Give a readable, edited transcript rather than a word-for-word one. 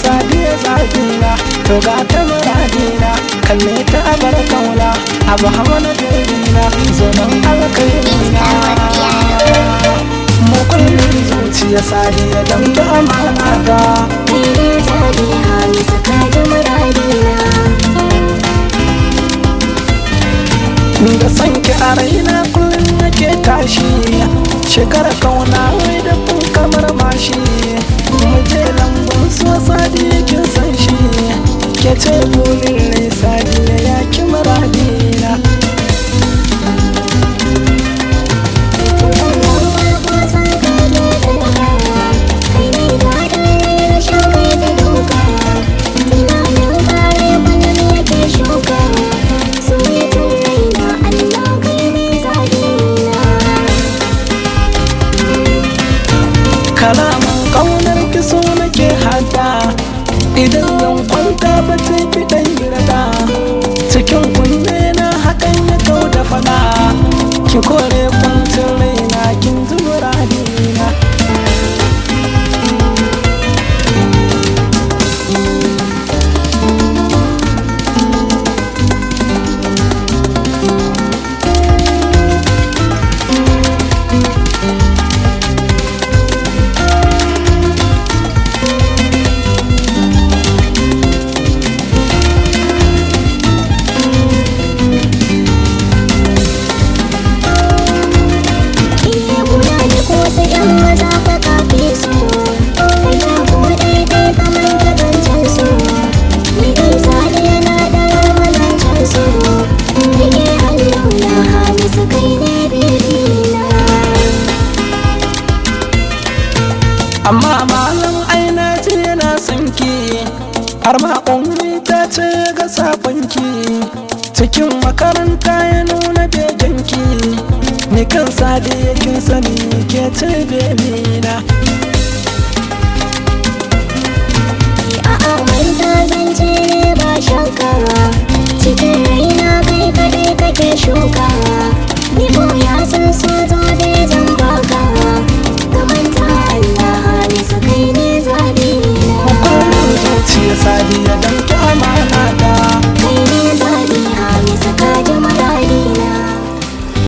Sadiya Sadiya to ga ta muradina kalle ta bar kaula abu hawa na jirgina zonon alkairina mukullin zuciya Sadiya don ta amana ta Sadiya Hamisu ka ji muradina da san ki a raina kullum nake tashi shekara kauna wai da kun kamar mashi muje lambun so Sadiya kin san shi ke ce burin ne Sadiya ya ki muradina kalaman kaunar ki so nake hada idan zan kwanta ba sai ki dan girda cikin kunne na hakan ya kau da fada ki kore kwancin raina kin ji muradina amma malam aina ce yana sanki har ma ummi ta ce ga safanki cikin makaranta ya nuna begenki ni kan Sadiya kin sani ke ce bebina